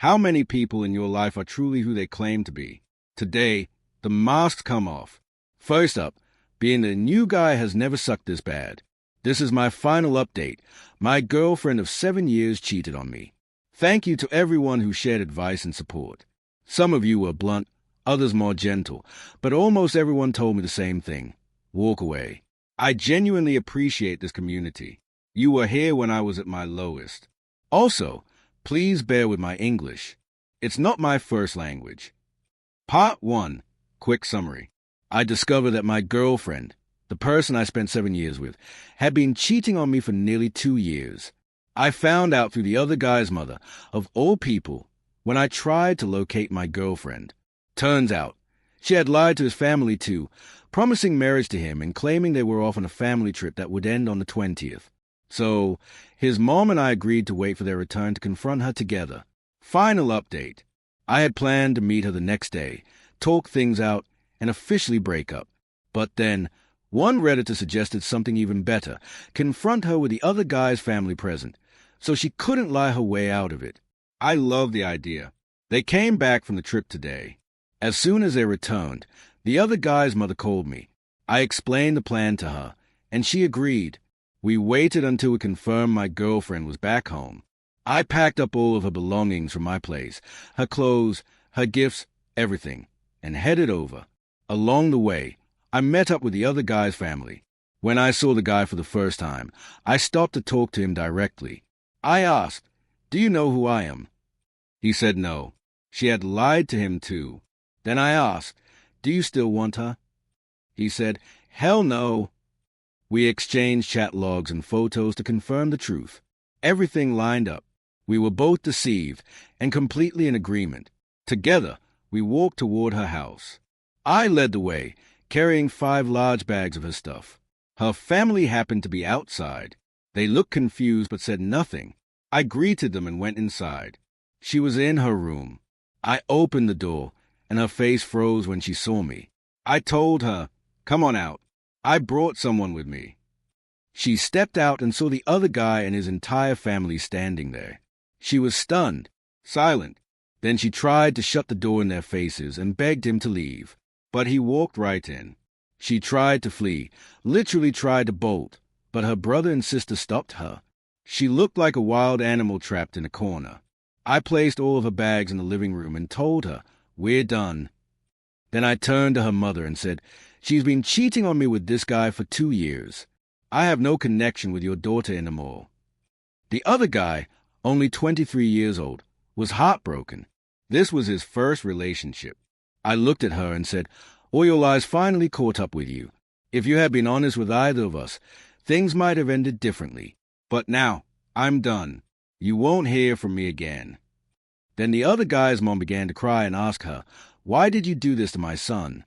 How many people in your life are truly who they claim to be? Today, the masks come off. First up, being the new guy has never sucked this bad. This is my final update. My girlfriend of 7 years cheated on me. Thank you to everyone who shared advice and support. Some of you were blunt, others more gentle, but almost everyone told me the same thing. Walk away. I genuinely appreciate this community. You were here when I was at my lowest. Also, please bear with my English. It's not my first language. Part 1. Quick summary. I discovered that my girlfriend, the person I spent 7 years with, had been cheating on me for nearly 2 years. I found out through the other guy's mother, of all people, when I tried to locate my girlfriend. Turns out, she had lied to his family too, promising marriage to him and claiming they were off on a family trip that would end on the 20th. So, his mom and I agreed to wait for their return to confront her together. Final update. I had planned to meet her the next day, talk things out, and officially break up. But then, one Redditor suggested something even better, confront her with the other guy's family present, so she couldn't lie her way out of it. I love the idea. They came back from the trip today. As soon as they returned, the other guy's mother called me. I explained the plan to her, and she agreed. We waited until we confirmed my girlfriend was back home. I packed up all of her belongings from my place, her clothes, her gifts, everything, and headed over. Along the way, I met up with the other guy's family. When I saw the guy for the first time, I stopped to talk to him directly. I asked, "Do you know who I am?" He said no. She had lied to him too. Then I asked, "Do you still want her?" He said, "Hell no." We exchanged chat logs and photos to confirm the truth. Everything lined up. We were both deceived and completely in agreement. Together, we walked toward her house. I led the way, carrying 5 large bags of her stuff. Her family happened to be outside. They looked confused but said nothing. I greeted them and went inside. She was in her room. I opened the door, and her face froze when she saw me. I told her, "Come on out. I brought someone with me." She stepped out and saw the other guy and his entire family standing there. She was stunned, silent. Then she tried to shut the door in their faces and begged him to leave. But he walked right in. She tried to flee, literally tried to bolt, but her brother and sister stopped her. She looked like a wild animal trapped in a corner. I placed all of her bags in the living room and told her, "We're done." Then I turned to her mother and said, "She's been cheating on me with this guy for 2 years. I have no connection with your daughter anymore." The other guy, only 23 years old, was heartbroken. This was his first relationship. I looked at her and said, "All your lies finally caught up with you. If you had been honest with either of us, things might have ended differently. But now, I'm done. You won't hear from me again." Then the other guy's mom began to cry and ask her, "Why did you do this to my son?"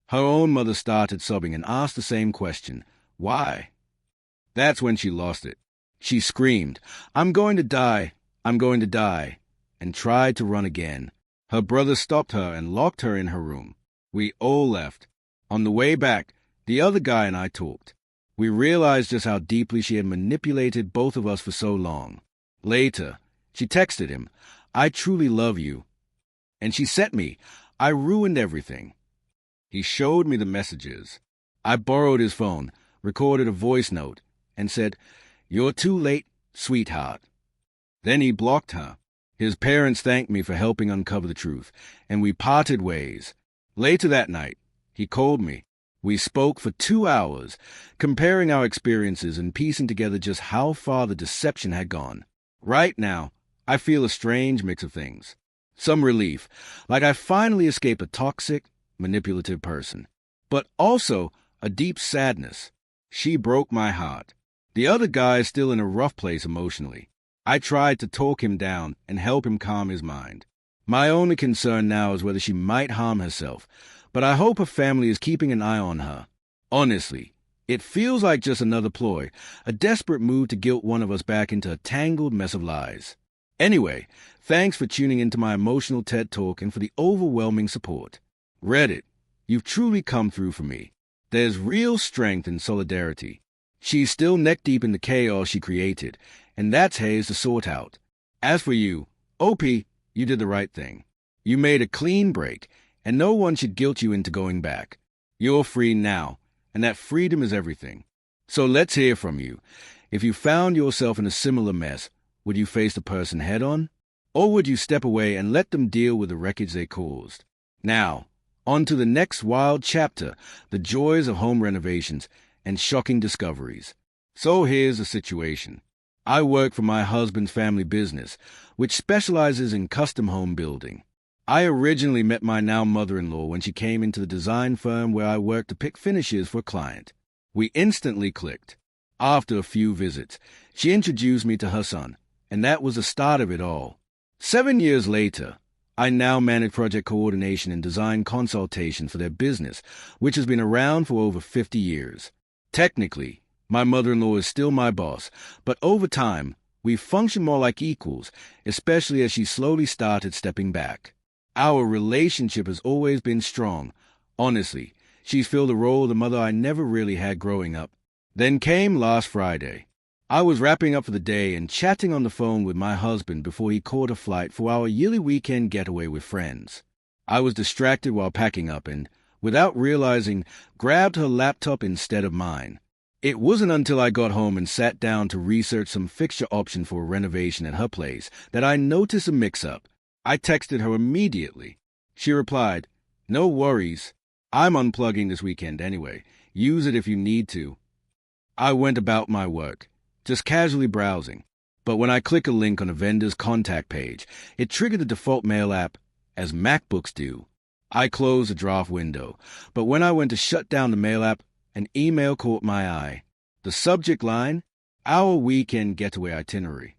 Her own mother started sobbing and asked the same question, "Why?" That's when she lost it. She screamed, "I'm going to die, I'm going to die," and tried to run again. Her brother stopped her and locked her in her room. We all left. On the way back, the other guy and I talked. We realized just how deeply she had manipulated both of us for so long. Later, she texted him, "I truly love you." And she sent me, "I ruined everything." He showed me the messages. I borrowed his phone, recorded a voice note, and said, "You're too late, sweetheart." Then he blocked her. His parents thanked me for helping uncover the truth, and we parted ways. Later that night, he called me. We spoke for 2 hours, comparing our experiences and piecing together just how far the deception had gone. Right now, I feel a strange mix of things. Some relief, like I finally escaped a toxic, manipulative person. But also a deep sadness. She broke my heart. The other guy is still in a rough place emotionally. I tried to talk him down and help him calm his mind. My only concern now is whether she might harm herself, but I hope her family is keeping an eye on her. Honestly, it feels like just another ploy, a desperate move to guilt one of us back into a tangled mess of lies. Anyway, thanks for tuning into my emotional TED Talk and for the overwhelming support. Reddit, you've truly come through for me. There's real strength in solidarity. She's still neck-deep in the chaos she created, and that's Hayes to sort out. As for you, OP, You did the right thing. You made a clean break, and no one should guilt you into going back. You're free now, and that freedom is everything. So let's hear from you. If you found yourself in a similar mess, would you face the person head-on? Or would you step away and let them deal with the wreckage they caused? Now, on to the next wild chapter, the joys of home renovations and shocking discoveries. So here's the situation. I work for my husband's family business, which specializes in custom home building. I originally met my now mother-in-law when she came into the design firm where I worked to pick finishes for a client. We instantly clicked. After a few visits, she introduced me to her son, and that was the start of it all. 7 years later, I now manage project coordination and design consultation for their business, which has been around for over 50 years. Technically, my mother-in-law is still my boss, but over time, we function more like equals, especially as she slowly started stepping back. Our relationship has always been strong. Honestly, she's filled the role of the mother I never really had growing up. Then came last Friday. I was wrapping up for the day and chatting on the phone with my husband before he caught a flight for our yearly weekend getaway with friends. I was distracted while packing up and, without realizing, grabbed her laptop instead of mine. It wasn't until I got home and sat down to research some fixture option for a renovation at her place that I noticed a mix-up. I texted her immediately. She replied, "No worries. I'm unplugging this weekend anyway. Use it if you need to." I went about my work, just casually browsing. But when I click a link on a vendor's contact page, it triggered the default mail app, as MacBooks do. I closed the draft window, but when I went to shut down the mail app, an email caught my eye. The subject line, "Our weekend getaway itinerary."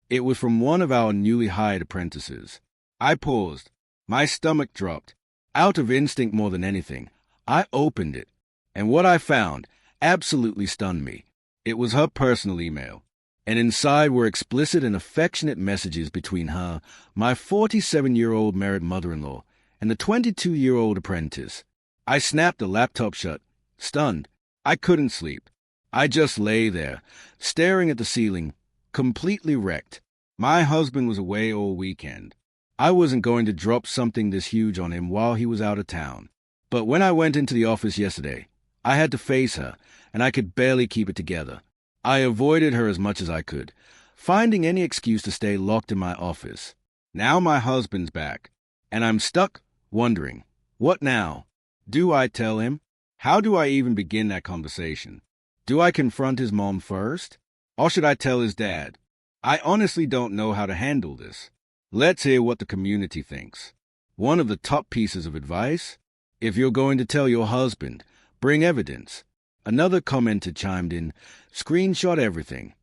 It was from one of our newly hired apprentices. I paused. My stomach dropped. Out of instinct more than anything, I opened it, and what I found absolutely stunned me. It was her personal email, and inside were explicit and affectionate messages between her, my 47-year-old married mother-in-law, and the 22-year-old apprentice. I snapped the laptop shut. Stunned, I couldn't sleep. I just lay there, staring at the ceiling, completely wrecked. My husband was away all weekend. I wasn't going to drop something this huge on him while he was out of town. But when I went into the office yesterday, I had to face her, and I could barely keep it together. I avoided her as much as I could, finding any excuse to stay locked in my office. Now my husband's back, and I'm stuck, wondering, what now? Do I tell him? How do I even begin that conversation? Do I confront his mom first? Or should I tell his dad? I honestly don't know how to handle this. Let's hear what the community thinks. One of the top pieces of advice? If you're going to tell your husband, bring evidence. Another commenter chimed in, screenshot everything.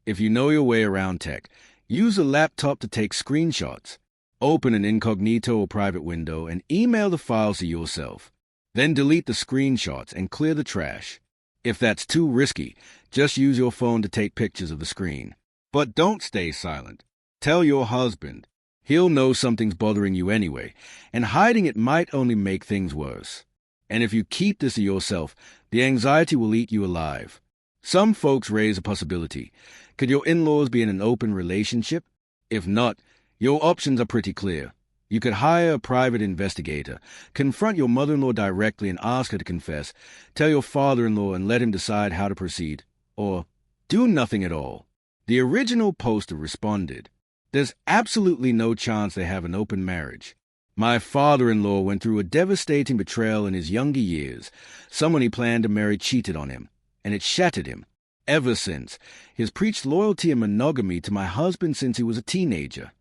If you know your way around tech, use a laptop to take screenshots. Open an incognito or private window and email the files to yourself. Then delete the screenshots and clear the trash. If that's too risky, just use your phone to take pictures of the screen. But don't stay silent. Tell your husband. He'll know something's bothering you anyway, and hiding it might only make things worse. And if you keep this to yourself, the anxiety will eat you alive. Some folks raise a possibility. Could your in-laws be in an open relationship? If not, your options are pretty clear. You could hire a private investigator, confront your mother-in-law directly and ask her to confess, tell your father-in-law and let him decide how to proceed, or do nothing at all. The original poster responded, "There's absolutely no chance they have an open marriage. My father-in-law went through a devastating betrayal in his younger years. Someone he planned to marry cheated on him, and it shattered him. Ever since, he's preached loyalty and monogamy to my husband since he was a teenager."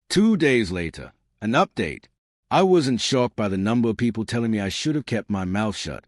2 days later, an update. I wasn't shocked by the number of people telling me I should have kept my mouth shut,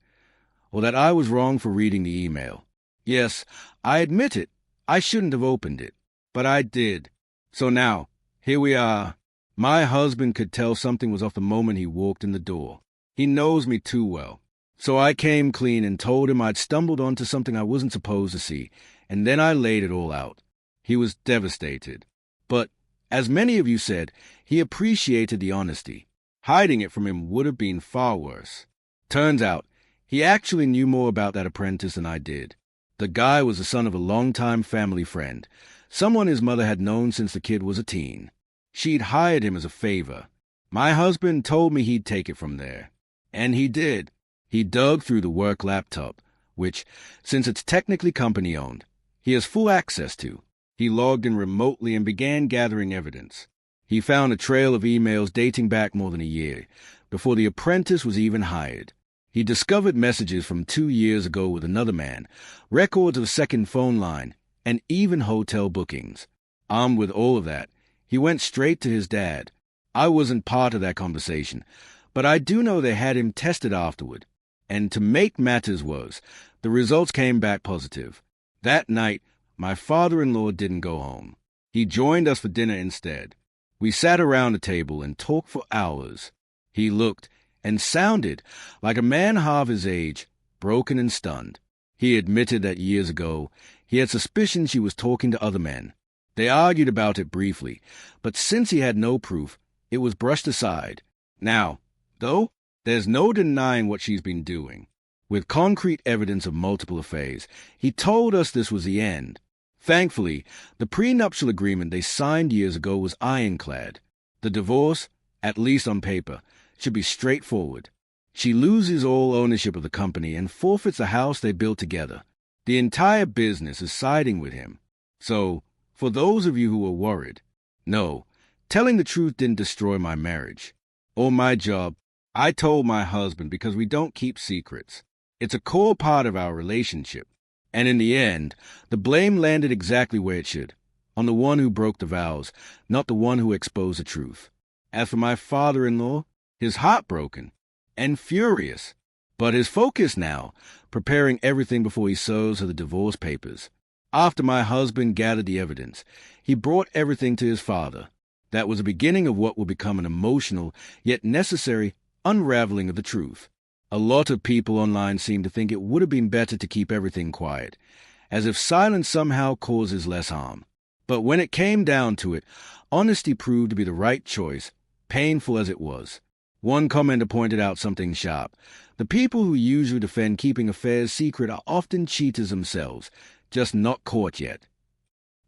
or that I was wrong for reading the email. Yes, I admit it. I shouldn't have opened it, but I did. So now, here we are. My husband could tell something was off the moment he walked in the door. He knows me too well. So I came clean and told him I'd stumbled onto something I wasn't supposed to see, and then I laid it all out. He was devastated. But, as many of you said, he appreciated the honesty. Hiding it from him would have been far worse. Turns out, he actually knew more about that apprentice than I did. The guy was the son of a longtime family friend, someone his mother had known since the kid was a teen. She'd hired him as a favor. My husband told me he'd take it from there. And he did. He dug through the work laptop, which, since it's technically company-owned, he has full access to. He logged in remotely and began gathering evidence. He found a trail of emails dating back more than a year, before the apprentice was even hired. He discovered messages from 2 years ago with another man, records of a second phone line, and even hotel bookings. Armed with all of that, he went straight to his dad. I wasn't part of that conversation, but I do know they had him tested afterward. And to make matters worse, the results came back positive. That night, my father-in-law didn't go home. He joined us for dinner instead. We sat around a table and talked for hours. He looked and sounded like a man half his age, broken and stunned. He admitted that years ago he had suspicions she was talking to other men. They argued about it briefly, but since he had no proof, it was brushed aside. Now, though, there's no denying what she's been doing. With concrete evidence of multiple affairs, he told us this was the end. Thankfully, the prenuptial agreement they signed years ago was ironclad. The divorce, at least on paper, should be straightforward. She loses all ownership of the company and forfeits the house they built together. The entire business is siding with him. So, for those of you who are worried, no, telling the truth didn't destroy my marriage or my job. I told my husband because we don't keep secrets. It's a core part of our relationship. And in the end, the blame landed exactly where it should, on the one who broke the vows, not the one who exposed the truth. As for my father-in-law, he's heartbroken and furious, but his focus now, preparing everything before he serves her the divorce papers. After my husband gathered the evidence, he brought everything to his father. That was the beginning of what will become an emotional, yet necessary, unraveling of the truth. A lot of people online seem to think it would have been better to keep everything quiet, as if silence somehow causes less harm. But when it came down to it, honesty proved to be the right choice, painful as it was. One commenter pointed out something sharp. The people who usually defend keeping affairs secret are often cheaters themselves, just not caught yet.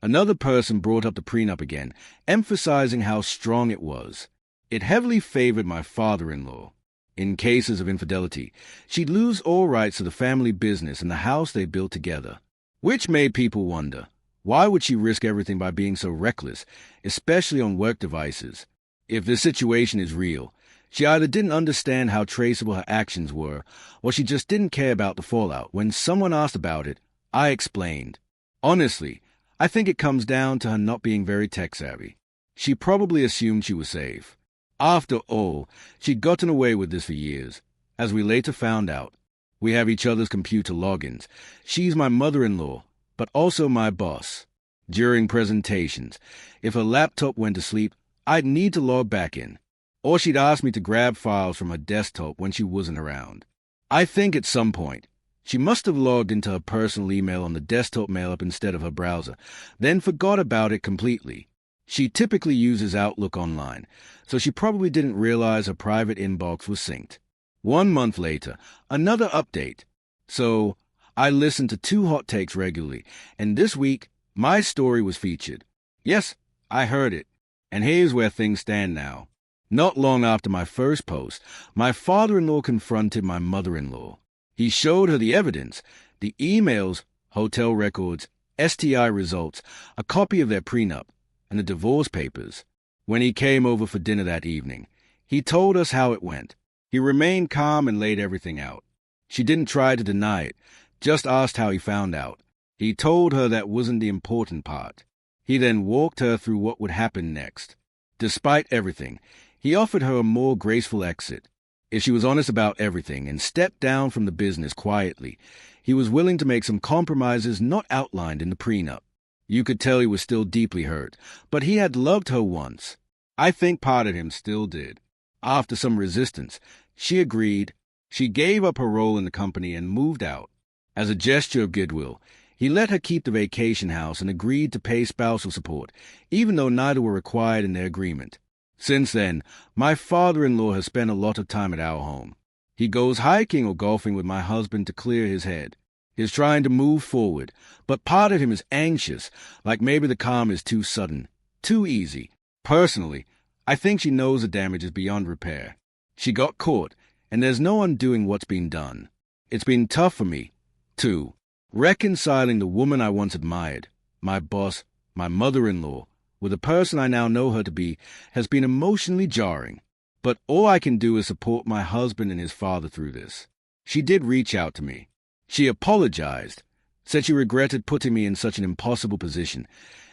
Another person brought up the prenup again, emphasizing how strong it was. It heavily favored my father-in-law. In cases of infidelity, she'd lose all rights to the family business and the house they built together. Which made people wonder, why would she risk everything by being so reckless, especially on work devices? If this situation is real, she either didn't understand how traceable her actions were, or she just didn't care about the fallout. When someone asked about it, I explained. Honestly, I think it comes down to her not being very tech-savvy. She probably assumed she was safe. After all, she'd gotten away with this for years. As we later found out, we have each other's computer logins. She's my mother-in-law, but also my boss. During presentations, if her laptop went to sleep, I'd need to log back in. Or she'd ask me to grab files from her desktop when she wasn't around. I think at some point, she must have logged into her personal email on the desktop mail app instead of her browser, then forgot about it completely. She typically uses Outlook online, so she probably didn't realize her private inbox was synced. 1 month later, another update. So, I listened to 2 hot takes regularly, and this week, my story was featured. Yes, I heard it. And here's where things stand now. Not long after my first post, my father-in-law confronted my mother-in-law. He showed her the evidence, the emails, hotel records, STI results, a copy of their prenup, and the divorce papers. When he came over for dinner that evening, he told us how it went. He remained calm and laid everything out. She didn't try to deny it, just asked how he found out. He told her that wasn't the important part. He then walked her through what would happen next. Despite everything, he offered her a more graceful exit. If she was honest about everything and stepped down from the business quietly, he was willing to make some compromises not outlined in the prenup. You could tell he was still deeply hurt, but he had loved her once. I think part of him still did. After some resistance, she agreed. She gave up her role in the company and moved out. As a gesture of goodwill, he let her keep the vacation house and agreed to pay spousal support, even though neither were required in their agreement. Since then, my father-in-law has spent a lot of time at our home. He goes hiking or golfing with my husband to clear his head. He's trying to move forward, but part of him is anxious, like maybe the calm is too sudden, too easy. Personally, I think she knows the damage is beyond repair. She got caught, and there's no undoing what's been done. It's been tough for me, too. Reconciling the woman I once admired, my boss, my mother-in-law, with the person I now know her to be, has been emotionally jarring. But all I can do is support my husband and his father through this. She did reach out to me. She apologized, said she regretted putting me in such an impossible position,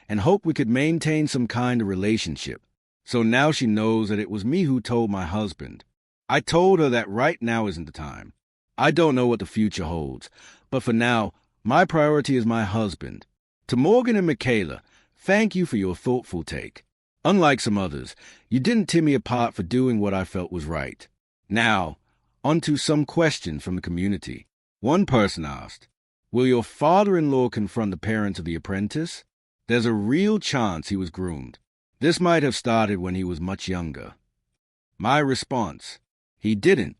and hoped we could maintain some kind of relationship. So now she knows that it was me who told my husband. I told her that right now isn't the time. I don't know what the future holds, but for now, my priority is my husband. To Morgan and Michaela, thank you for your thoughtful take. Unlike some others, you didn't tear me apart for doing what I felt was right. Now, on to some questions from the community. One person asked, will your father-in-law confront the parents of the apprentice? There's a real chance he was groomed. This might have started when he was much younger. My response, he didn't,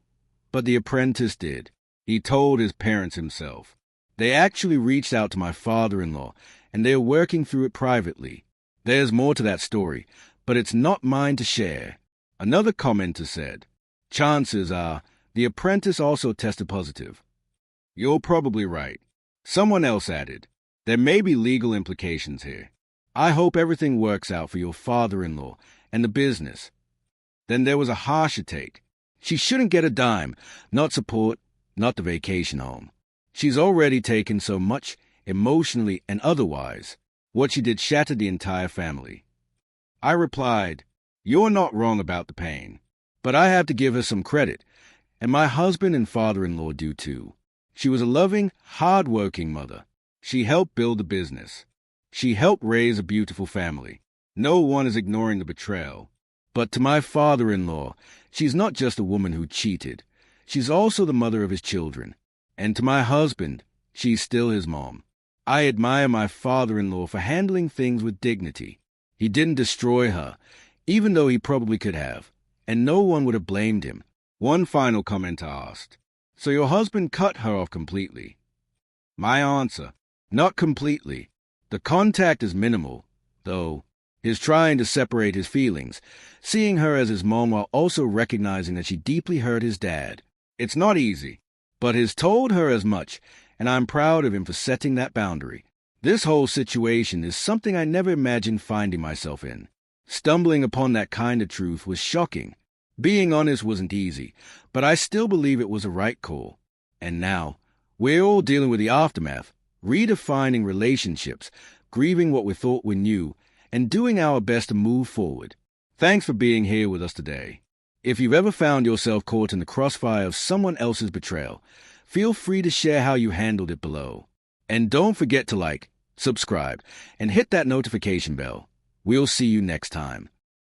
but the apprentice did. He told his parents himself. They actually reached out to my father-in-law, and they are working through it privately. There's more to that story, but it's not mine to share. Another commenter said, chances are the apprentice also tested positive. You're probably right. Someone else added, there may be legal implications here. I hope everything works out for your father-in-law and the business. Then there was a harsher take. She shouldn't get a dime, not support, not the vacation home. She's already taken so much, emotionally and otherwise. What she did shattered the entire family. I replied, you're not wrong about the pain, but I have to give her some credit, and my husband and father-in-law do too. She was a loving, hard-working mother. She helped build the business. She helped raise a beautiful family. No one is ignoring the betrayal. But to my father-in-law, she's not just a woman who cheated. She's also the mother of his children. And to my husband, she's still his mom. I admire my father-in-law for handling things with dignity. He didn't destroy her, even though he probably could have, and no one would have blamed him. One final commenter asked, so your husband cut her off completely? My answer, not completely. The contact is minimal, though. He's trying to separate his feelings, seeing her as his mom while also recognizing that she deeply hurt his dad. It's not easy, but he's told her as much, and I'm proud of him for setting that boundary. This whole situation is something I never imagined finding myself in. Stumbling upon that kind of truth was shocking. Being honest wasn't easy, but I still believe it was a right call. And now, we're all dealing with the aftermath, redefining relationships, grieving what we thought we knew, and doing our best to move forward. Thanks for being here with us today. If you've ever found yourself caught in the crossfire of someone else's betrayal, feel free to share how you handled it below. And don't forget to like, subscribe, and hit that notification bell. We'll see you next time.